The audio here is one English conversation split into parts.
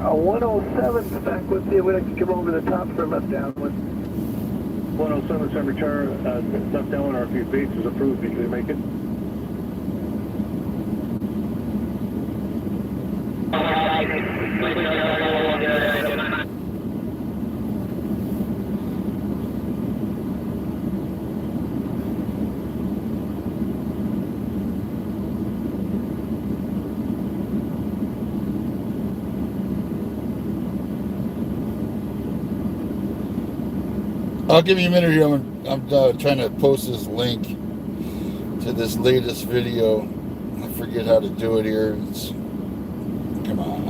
107's back with you. We'd like to come over the top for left downwind. 107 send return, left downwind or a few feet is approved. Can you make it? I'll give you a minute here. I'm trying to post this link to this latest video. I forget how to do it here. Come on.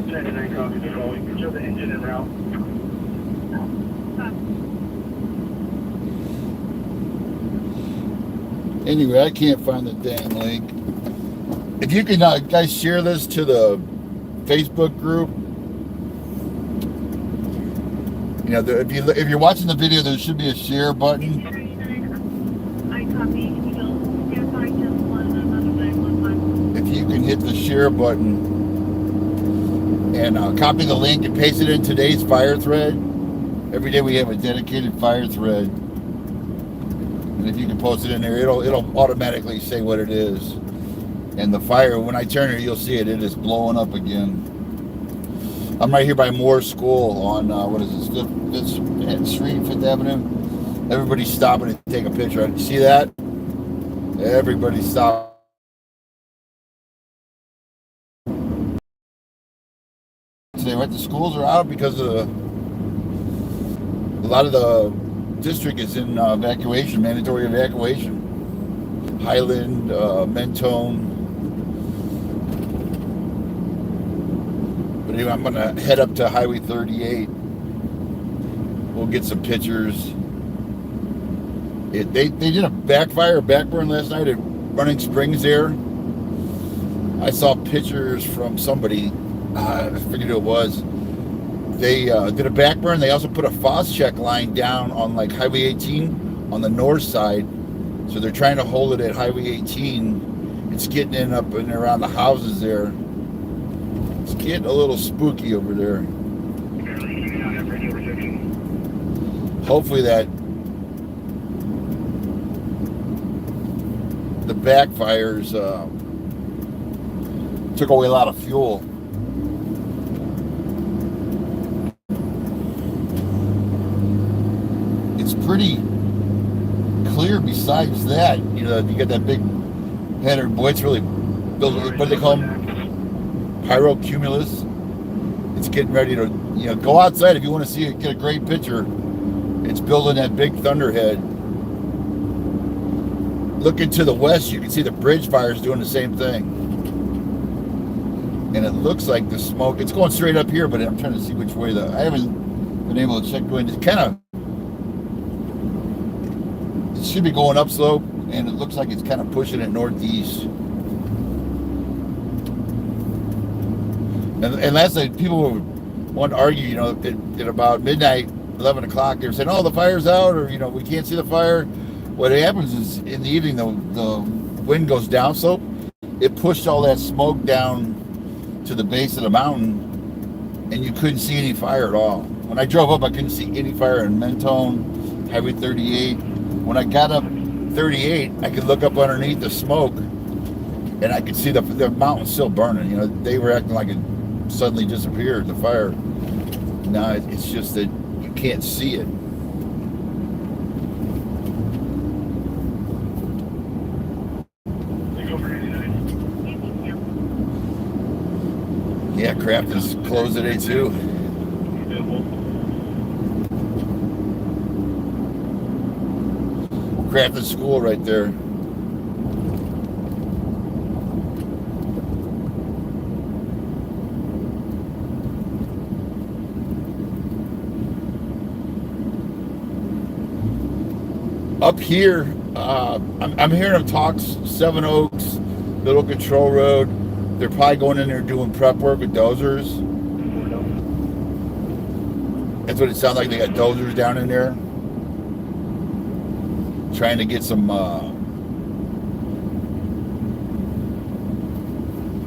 99 copy control. You can show the engine en route. Anyway, I can't find the dang link. If you can, guys, share this to the Facebook group. You know, if you're watching the video, there should be a share button. If you can hit the share button and copy the link and paste it in today's fire thread. Every day we have a dedicated fire thread, and if you can post it in there, it'll automatically say what it is. And the fire, when I turn it, you'll see it. It is blowing up again. I'm right here by Moore School on, what is this, 5th Street, 5th Avenue. Everybody's stopping to take a picture. You see that? Everybody's stopping. Today, right? The schools are out because a lot of the district is in evacuation, mandatory evacuation. Highland, Mentone. But anyway, I'm going to head up to Highway 38. We'll get some pictures. They did a backburn last night at Running Springs there. I saw pictures from somebody, I forget who it was. They did a backburn. They also put a Phos-Chek line down on like Highway 18 on the north side. So they're trying to hold it at Highway 18. It's getting in up and around the houses there. It's getting a little spooky over there. Hopefully that the backfires took away a lot of fuel. It's pretty clear besides that. You know, you got that big header. Boy, it's really built, what do they call them? Pyrocumulus. It's getting ready to, you know, go outside if you want to see it, get a great picture. It's building that big thunderhead. Looking to the west, you can see the bridge fires doing the same thing. And it looks like the smoke, it's going straight up here, but I'm trying to see which way I haven't been able to check going. It's kind of, it should be going upslope, and it looks like it's kind of pushing it northeast. And last night, people want to argue, you know, at about midnight, 11 o'clock, they were saying, oh, the fire's out, or, you know, we can't see the fire. What happens is, in the evening, the wind goes downslope. It pushed all that smoke down to the base of the mountain, and you couldn't see any fire at all. When I drove up, I couldn't see any fire in Mentone, Highway 38. When I got up 38, I could look up underneath the smoke, and I could see the mountain still burning. You know, they were acting like it suddenly disappeared, the fire. No, it's just that you can't see it. Yeah, Craft is closed today too. Craft school right there. Up here, I'm hearing them talk Seven Oaks, Little Control Road. They're probably going in there doing prep work with dozers. That's what it sounds like. They got dozers down in there, trying to get some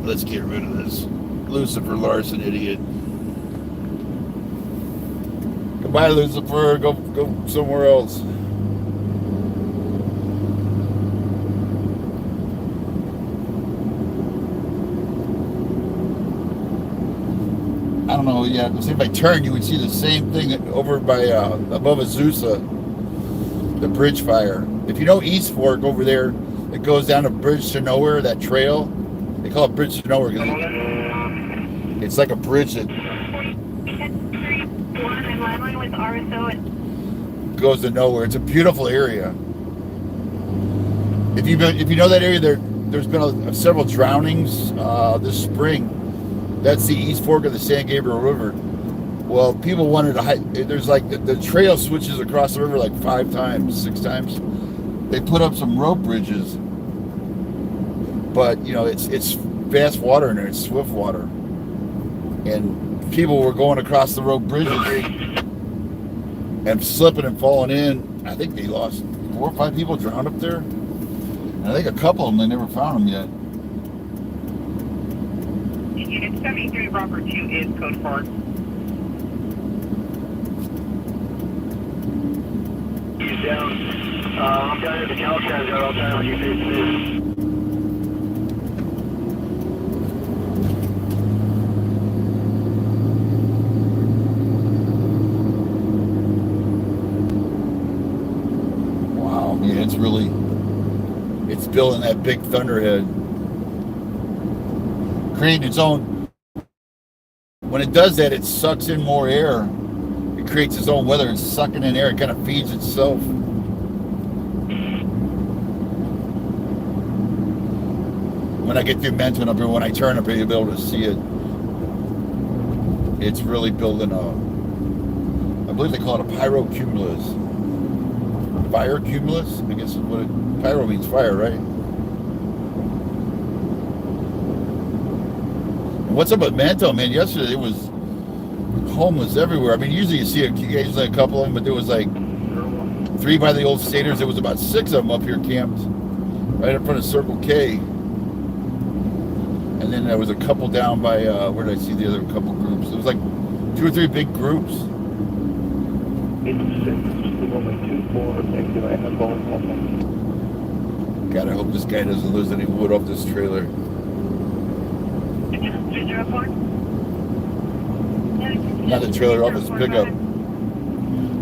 Let's get rid of this Lucifer Larson idiot. Goodbye, Lucifer. Go somewhere else. I don't know. Yeah, see if I turn, you would see the same thing over by above Azusa, the bridge fire. If you know East Fork over there, it goes down a bridge to nowhere. That trail, they call it bridge to nowhere because it's like a bridge that goes to nowhere. It's a beautiful area. If you know that area, there's been several drownings this spring. That's the East Fork of the San Gabriel River. Well, people wanted to hike. There's like the trail switches across the river like 5 times, 6 times. They put up some rope bridges, but you know it's fast water in there. It's swift water, and people were going across the rope bridges and slipping and falling in. I think they lost 4 or 5 people drowned up there, and I think a couple of them they never found them yet. Unit 73 Robert 2 is code 4. He's down. I'm down at the Caltrans all the time when you face this. Wow, yeah, it's building that big thunderhead. Creating its own. When it does that, it sucks in more air. It creates its own weather. It's sucking in air. It kind of feeds itself. When I get through Menton up here, when I turn up here, you'll be able to see it. It's really building I believe they call it a pyrocumulus. Fire cumulus? I guess is what it. Pyro means fire, right? What's up with Manto, man? Yesterday it was homeless everywhere. I mean, usually you see occasionally a couple of them, but there was like 3 by the old Staters. There was about 6 of them up here camped right in front of Circle K. And then there was a couple down by, where did I see the other couple groups? It was like 2 or 3 big groups. God, I hope this guy doesn't lose any wood off this trailer. Not the trailer, off his pickup.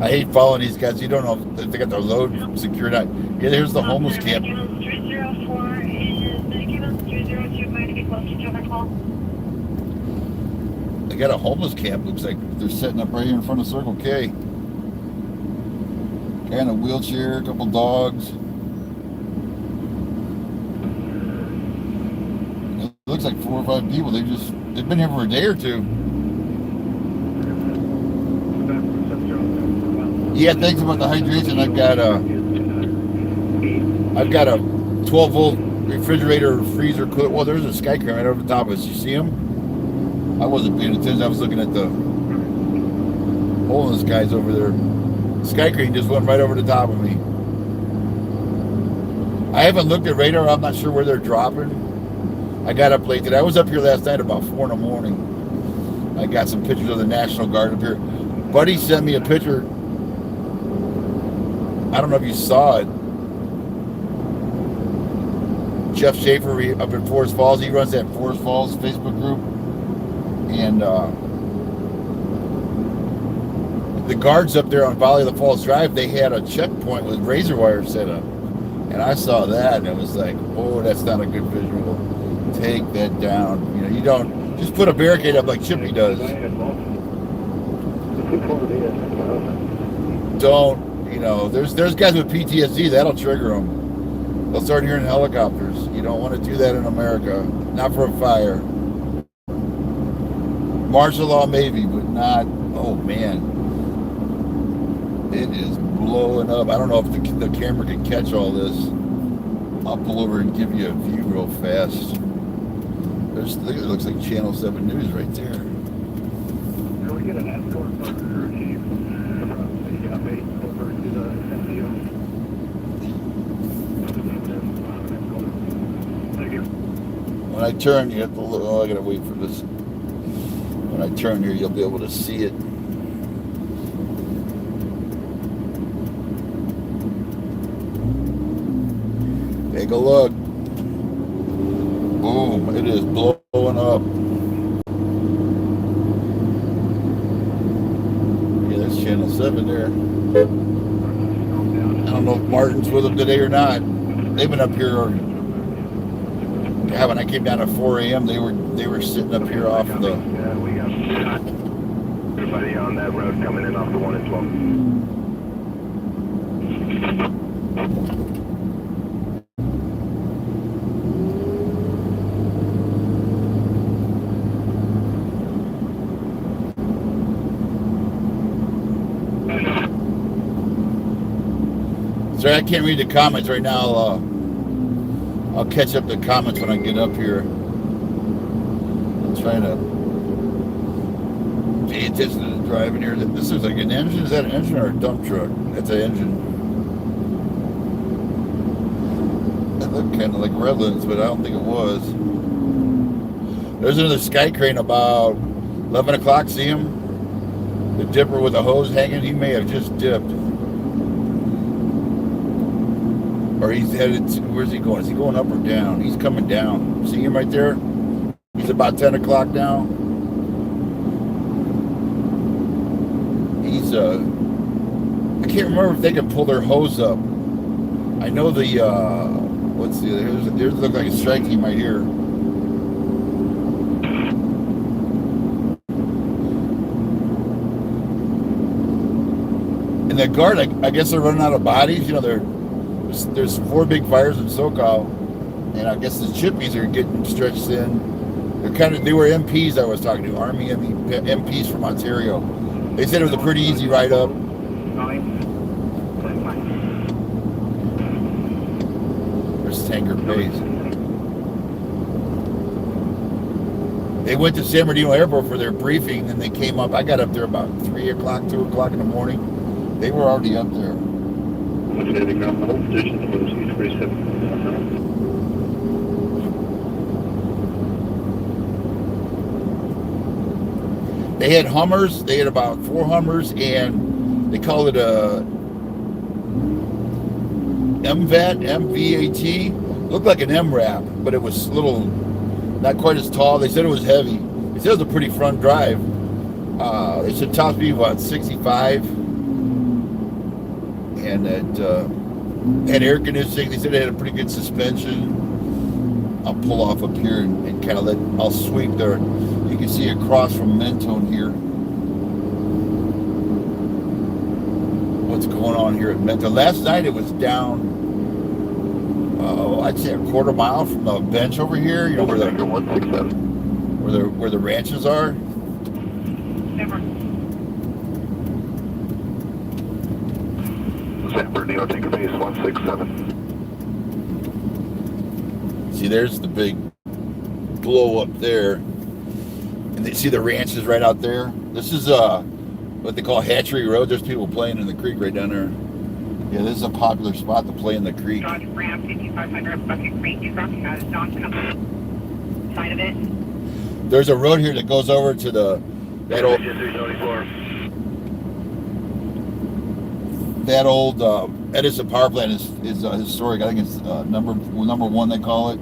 I hate following these guys. You don't know if they got their load secured out. Yeah, here's the homeless camp. They got a homeless camp. Looks like they're setting up right here in front of Circle K. Guy in a wheelchair, a couple dogs. It looks like 4 or 5 people. They've been here for a day or 2. Yeah, thanks about the hydration. I've got a 12-volt refrigerator, freezer, cooler. Well, there's a sky crane right over the top of us. You see him? I wasn't paying attention. I was looking at the homeless guys over there. Sky crane just went right over the top of me. I haven't looked at radar. I'm not sure where they're dropping. I got up late today. I was up here last night about 4 in the morning. I got some pictures of the National Guard up here. Buddy sent me a picture. I don't know if you saw it. Jeff Schaefer up in Forest Falls. He runs that Forest Falls Facebook group. And the guards up there on Valley of the Falls Drive, they had a checkpoint with razor wire set up. And I saw that and it was like, oh, that's not a good visual. Take that down. You know, you don't just put a barricade up like Chippy does. Don't, you know, there's guys with PTSD that'll trigger them. They'll start hearing helicopters. You don't want to do that in America. Not for a fire. Martial law maybe, but not. Oh man, it is blowing up. I don't know if the camera can catch all this. I'll pull over and give you a view real fast. It looks like Channel 7 News right there. Can we get an escort from the crew chief from the base over to the MDO? Thank you. Well, When I turn, you have to look. Oh, I gotta wait for this. When I turn here, you'll be able to see it. Take a look. Boom! It is blowing up. Yeah, that's Channel 7 there. I don't know if Martin's with them today or not. They've been up here. Yeah, when I came down at 4 a.m., they were sitting up here off the. Yeah, we got everybody on that road coming in off the 1 and 12. Sorry, I can't read the comments right now. I'll catch up the comments when I get up here. I'm trying to pay attention to the driving here. This is like an engine. Is that an engine or a dump truck? That's an engine. That looked kind of like Redlands, but I don't think it was. There's another sky crane about 11 o'clock. See him? The dipper with the hose hanging. He may have just dipped. Or he's headed to, where's he going? Is he going up or down? He's coming down. See him right there? He's about 10 o'clock now. He's, I can't remember if they can pull their hose up. I know the, what's the other, there's look like a strike team right here. And the guard, I guess they're running out of bodies. You know, there's 4 big fires in SoCal, and I guess the chippies are getting stretched thin. They were MPs I was talking to, Army MPs from Ontario. They said it was a pretty easy ride up. There's Tanker Base. They went to San Bernardino Airport for their briefing, and they came up. I got up there about 3 o'clock, 2 o'clock in the morning. They were already up there. They had Hummers. They had about 4 Hummers, and they call it a MVAT. Looked like an MRAP, but it was little, not quite as tall. They said it was heavy. They said it was a pretty front drive. They said top speed about 65, and that had air conditioning. They said they had a pretty good suspension. I'll pull off up here and kind of I'll sweep there. You can see across from Mentone here. What's going on here at Mentone? Last night it was down, I'd say a quarter mile from the bench over here. You know where the ranches are. San Bernardino, take a base 167. See, there's the big blow up there. And they see the ranches right out there. This is what they call Hatchery Road. There's people playing in the creek right down there. Yeah, this is a popular spot to play in the creek. Dodge Ram 5500 Bucket Creek truck has not come side of it. There's a road here that goes over to that old Edison power plant is historic. I think it's number 1 they call it.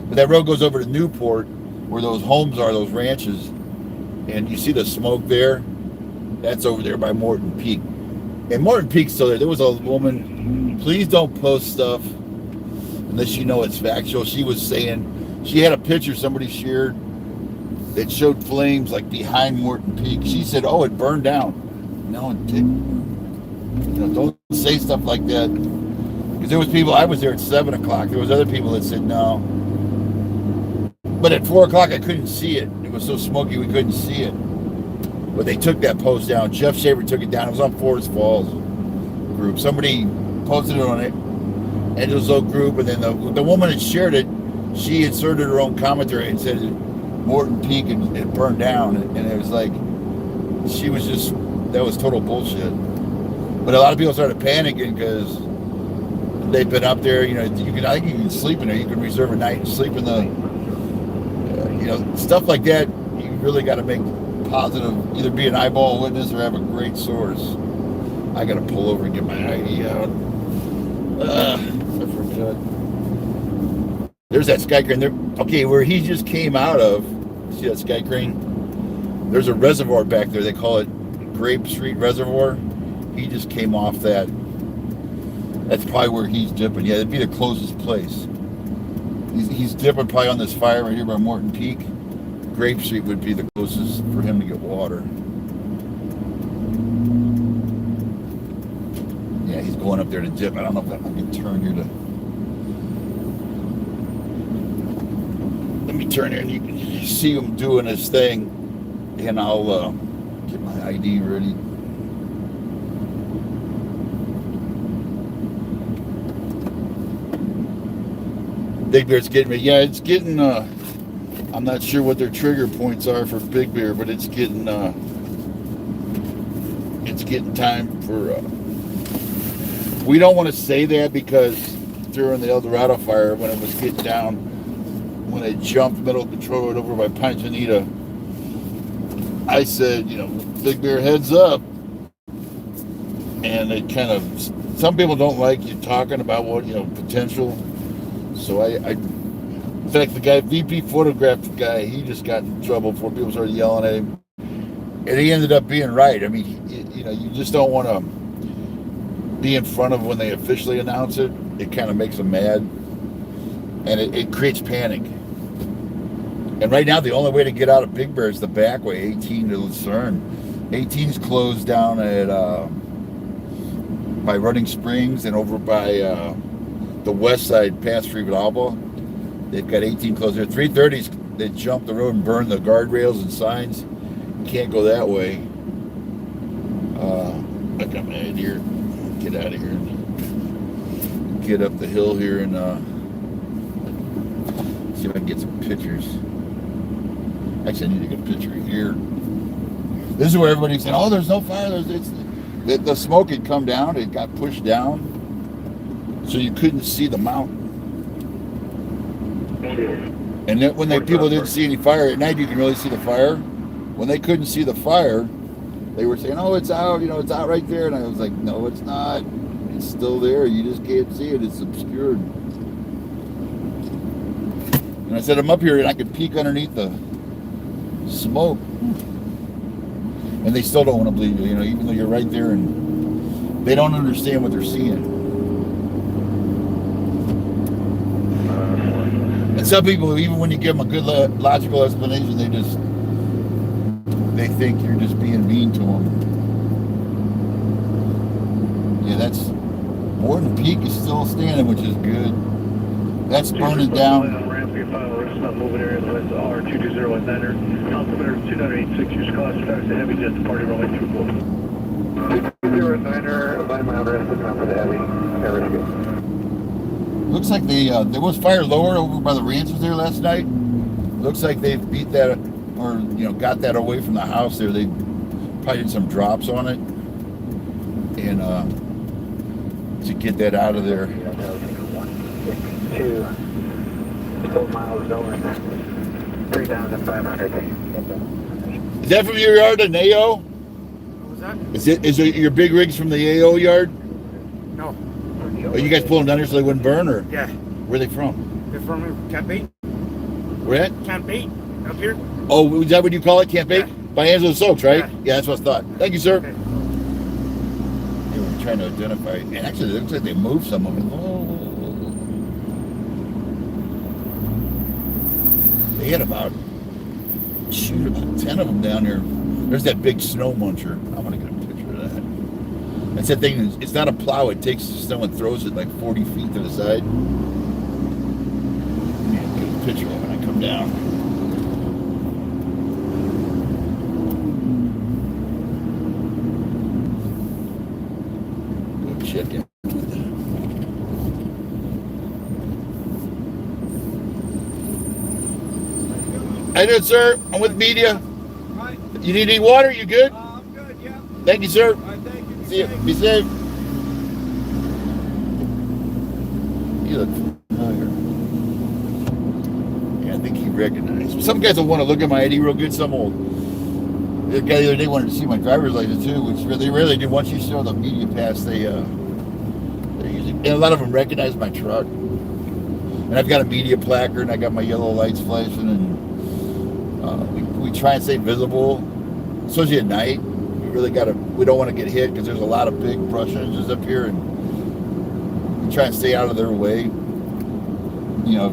But that road goes over to Newport, where those homes are, those ranches, and you see the smoke there. That's over there by Morton Peak. And Morton Peak's still there. There was a woman. Please don't post stuff unless you know it's factual. She was saying she had a picture somebody shared that showed flames like behind Morton Peak. She said, "Oh, it burned down." No, it didn't. You know, don't say stuff like that. Because there was people, I was there at 7 o'clock. There was other people that said no. But at 4 o'clock, I couldn't see it. It was so smoky, we couldn't see it. But they took that post down. Jeff Shaver took it down. It was on Forest Falls group. Somebody posted it on it. Angel's group. And then the woman that shared it, she inserted her own commentary and said Morton Peak and it burned down. And it was like, she was just, that was total bullshit. But a lot of people started panicking because they've been up there. You know, I think you can sleep in there. You can reserve a night and sleep in stuff like that, you really got to make positive, either be an eyeball witness or have a great source. I got to pull over and get my ID out. I forgot. There's that sky crane there. Okay, where he just came out of, see that sky crane? There's a reservoir back there. They call it Grape Street Reservoir. He just came off that. That's probably where he's dipping. Yeah, it'd be the closest place. He's dipping probably on this fire right here by Morton Peak. Grape Street would be the closest for him to get water. Yeah, he's going up there to dip. I don't know if I can turn here to... Let me turn here and you can see him doing his thing. And I'll get my ID ready. Big Bear's getting me. Yeah, it's getting... I'm not sure what their trigger points are for Big Bear, but it's getting time for... we don't want to say that because during the El Dorado fire, when it was getting down, when they jumped middle control road over by Pine Janita, I said, Big Bear heads up. And it kind of... Some people don't like you talking about what, potential... So in fact, the guy, VP photographed the guy, he just got in trouble before people started yelling at him. And he ended up being right. I mean, you just don't want to be in front of when they officially announce it. It kind of makes them mad. And it creates panic. And right now, the only way to get out of Big Bear is the back way, 18 to Lucerne. 18's closed down at by Running Springs and over by... the west side past Alba. They've got 18 closed there. 330s, they jumped the road and burned the guardrails and signs. Can't go that way. I got my head here. Get out of here and get up the hill here and see if I can get some pictures. Actually, I need to get a picture here. This is where everybody's saying, "Oh, there's no fire." The smoke had come down. It got pushed down. So you couldn't see the mountain. And then when people didn't see any fire, at night you can really see the fire. When they couldn't see the fire, they were saying, "Oh, it's out, it's out right there." And I was like, "No, it's not. It's still there. You just can't see it. It's obscured." And I said, "I'm up here and I could peek underneath the smoke." And they still don't want to believe you, even though you're right there, and they don't understand what they're seeing. And some people, even when you give them a good logical explanation, they think you're just being mean to them. Yeah, that's Morton Peak is still standing, which is good. That's burning down. Moving area R22019er. Altimeter 2986. Use caution. Traffic heavy. Just departing runway 24. 209er. 5 mile rest of time for the heavy. Ready to go. Looks like there was fire lower over by the ranches there last night. Looks like they've beat that, or got that away from the house there. They probably did some drops on it, and to get that out of there. 2 4 miles north. 3,500. Is that from your yard in AO? What was that? Is it your big rigs from the AO yard? No. Are you guys pulling them down here so they wouldn't burn, or Yeah. where are they from? They're from Camp 8. Where at? Camp 8. Up here. Oh, is that what you call it? Camp 8? Yeah. By Angelo Soaks, right? Yeah. Yeah, that's what I thought. Thank you, sir. Okay. They were trying to identify it. And actually, it looks like they moved some of them. Oh. They had about 10 of them down there. There's that big snow muncher. I want to get a picture of that. That's that thing. It's not a plow. It takes the snow and throws it like 40 feet to the side. Yeah, get a picture of it when I come down. Go check it. How you doing, sir? I'm with media. Right. You need any water? You good? I'm good, yeah. Thank you, sir. All right, thank you. See you. Be safe. You look familiar. Yeah, I think he recognize. Some guys will want to look at my ID real good. Some will. The guy the other day wanted to see my driver's license too, which they rarely do. Once you show the media pass, they're usually, and a lot of them recognize my truck. And I've got a media placard, and I got my yellow lights flashing, and we try and stay visible, especially at night. We don't want to get hit because there's a lot of big brush edges up here, and we try and stay out of their way. You know,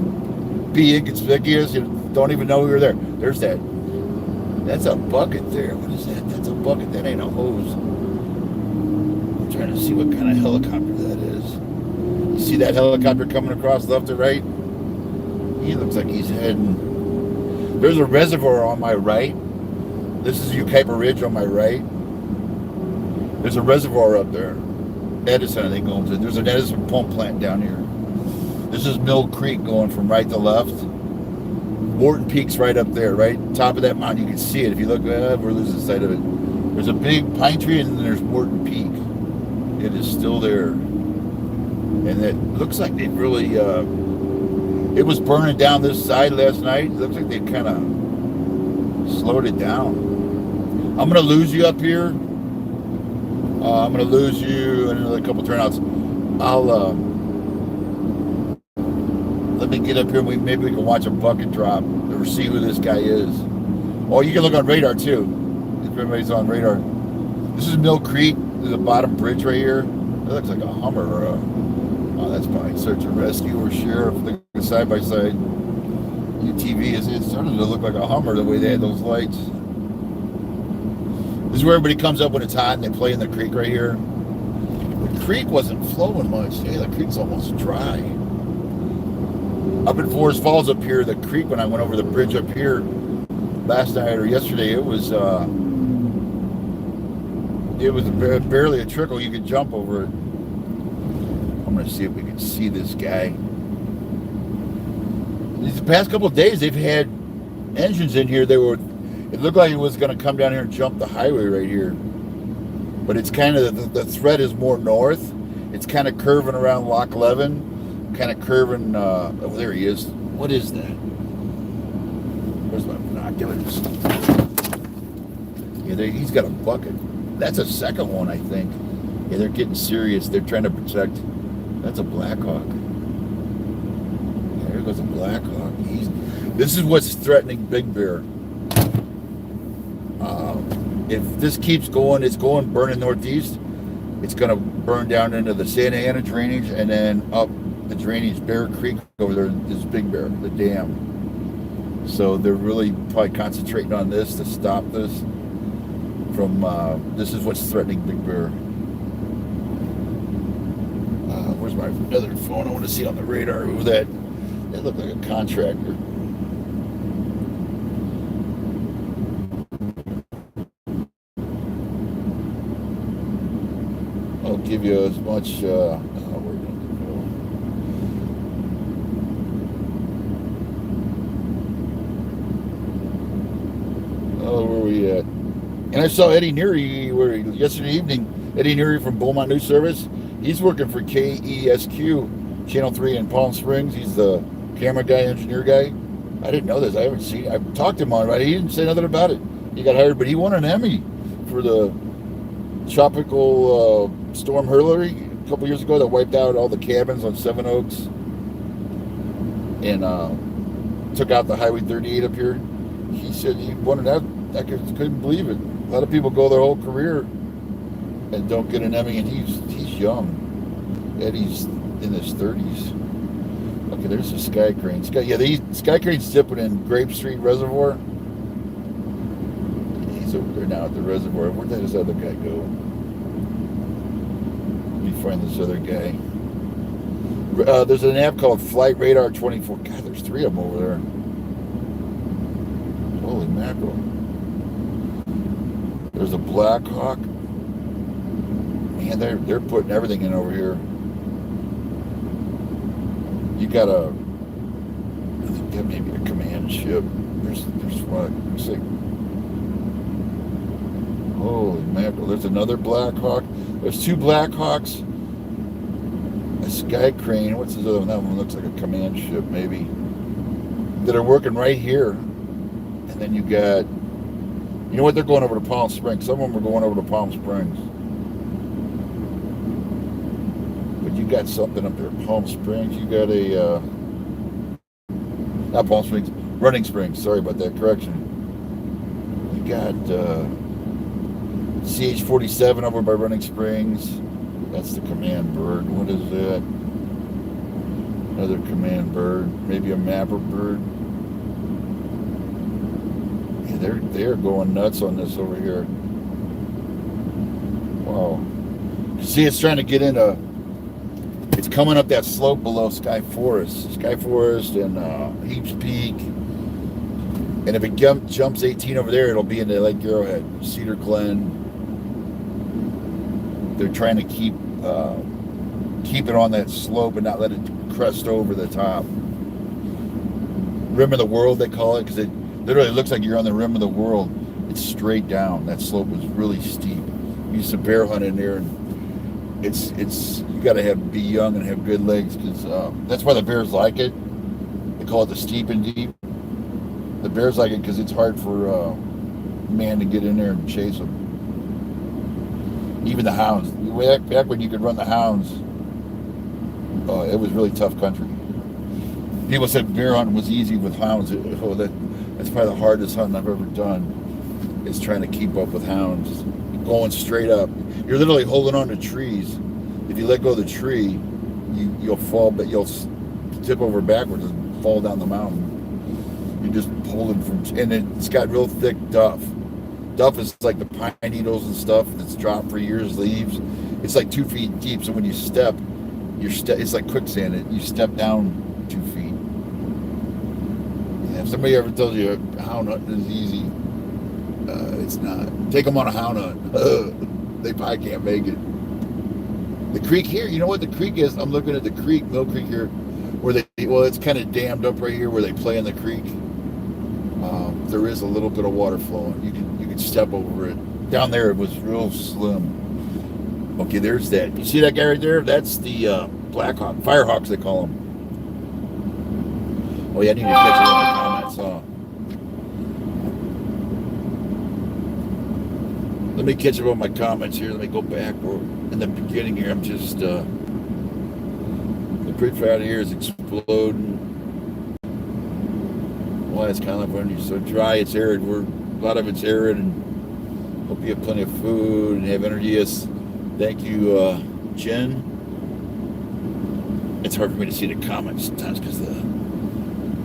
be inconspicuous. You don't even know we were there. There's that. That's a bucket there. What is that? That's a bucket. That ain't a hose. I'm trying to see what kind of helicopter that is. You see that helicopter coming across left to right? He looks like he's heading. There's a reservoir on my right. This is Ukaipa Ridge on my right. There's a reservoir up there. Edison, I think, owns it. There's an Edison pump plant down here. This is Mill Creek going from right to left. Morton Peak's right up there, right top of that mountain. You can see it. If you look, we're losing sight of it. There's a big pine tree, and then there's Morton Peak. It is still there. And it looks like they really, it was burning down this side last night. It looks like they kind of slowed it down. I'm going to lose you up here. I'm going to lose you in another couple turnouts. Let me get up here and maybe we can watch a bucket drop or see who this guy is. Oh, you can look on radar too, if everybody's on radar. This is Mill Creek. There's a bottom bridge right here. That looks like a Hummer or oh, that's probably search and rescue or sheriff. The side by side UTV it's starting to look like a Hummer the way they had those lights. This is where everybody comes up when it's hot and they play in the creek right here. The creek wasn't flowing much. Hey, the creek's almost dry. Up in Forest Falls up here, the creek, when I went over the bridge up here last night or yesterday, it was barely a trickle. You could jump over it. I'm going to see if we can see this guy. These past couple of days, they've had engines in here. It looked like it was going to come down here and jump the highway right here. But it's kind of, the threat is more north. It's kind of curving around Loch Levin. Kind of curving, oh, there he is. What is that? Where's my binoculars? Yeah, he's got a bucket. That's a second one, I think. Yeah, they're getting serious. They're trying to protect. That's a Blackhawk. Yeah, there goes a Blackhawk. This is what's threatening Big Bear. If this keeps going, it's going burning northeast. It's going to burn down into the Santa Ana drainage and then up the drainage, Bear Creek over there is Big Bear, the dam. So they're really probably concentrating on this to stop this from, this is what's threatening Big Bear. Where's my other phone? I want to see on the radar who that looked like a contractor. I'll give you as much, where are we at? And I saw Eddie Neary yesterday evening. Eddie Neary from Beaumont News Service. He's working for KESQ, Channel 3 in Palm Springs. He's the camera guy, engineer guy. I didn't know this. I haven't seen. I've talked to him on it. He didn't say nothing about it. He got hired, but he won an Emmy for the tropical storm Hurley a couple years ago that wiped out all the cabins on Seven Oaks and took out the Highway 38 up here. He said he won an. I couldn't believe it. A lot of people go their whole career and don't get an Emmy, and he's young. Eddie's in his 30s. Okay, there's a sky crane. Sky crane's dipping in Grape Street Reservoir. He's over there now at the reservoir. Where did this other guy go? Let me find this other guy. There's an app called Flight Radar 24. God, there's 3 of them over there. Holy mackerel. There's a Blackhawk. Man, they're putting everything in over here. You got I think that may be a command ship. There's what? Looks like, holy mackerel. There's another Blackhawk. There's 2 Blackhawks. A Sky Crane. What's this other one? That one looks like a command ship, maybe. that are working right here. And then you got, you know what, they're going over to Palm Springs. Some of them are going over to Palm Springs. But you got something up there, Palm Springs. You got a, not Palm Springs, Running Springs. Sorry about that correction. You got CH-47 over by Running Springs. That's the command bird. What is that? Another command bird. Maybe a mapper bird. Yeah, they're going nuts on this over here. Wow. See, it's trying to get into. It's coming up that slope below Sky Forest and Heaps Peak. And if it jumps 18 over there, it'll be into Lake Arrowhead, Cedar Glen. They're trying to keep it on that slope and not let it crest over the top. Rim of the world, they call it, because it literally looks like you're on the rim of the world. It's straight down. That slope was really steep. We used to bear hunt in there, and it's you got to be young and have good legs, because that's why the bears like it. They call it the steep and deep. The bears like it because it's hard for man to get in there and chase them. Even the hounds. Back when you could run the hounds, it was really tough country. People said bear hunting was easy with hounds. That's probably the hardest hunting I've ever done, is trying to keep up with hounds. Going straight up. You're literally holding on to trees. If you let go of the tree, you'll fall, but you'll tip over backwards and fall down the mountain. You're just holding from, and it's got real thick duff. Duff is like the pine needles and stuff that's dropped for years, leaves. It's like 2 feet deep, so when you step, it's like quicksand. You step down 2 feet. Yeah, if somebody ever tells you a hound hunting is easy, it's not. Take them on a hound hunt. They probably can't make it. The creek here, you know what the creek is? I'm looking at the creek, Mill Creek here, where it's kind of dammed up right here where they play in the creek. There is a little bit of water flowing. You can step over it. Down there it was real slim. Okay, there's that. You see that guy right there? That's the Blackhawk, Firehawks they call them. Oh yeah, I need to catch it in the comments. Let me catch up on my comments here. Let me go back. We're in the beginning here. I'm just the creek out here is exploding. Well, it's kind of like when you're so dry, it's arid. A lot of it's arid, and hope you have plenty of food and have energy. Yes, thank you, Jen. It's hard for me to see the comments sometimes because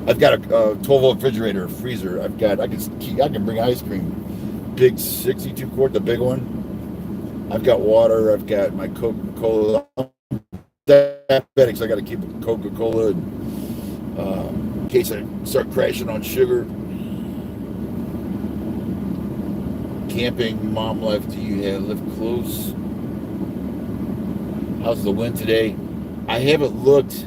I've got a 12-volt refrigerator, a freezer. I can bring ice cream, big 62 quart, the big one. I've got water. I've got my Coca-Cola. Diabetic, so I got to keep Coca-Cola in case I start crashing on sugar. Camping, mom life, do you live close? How's the wind today? I haven't looked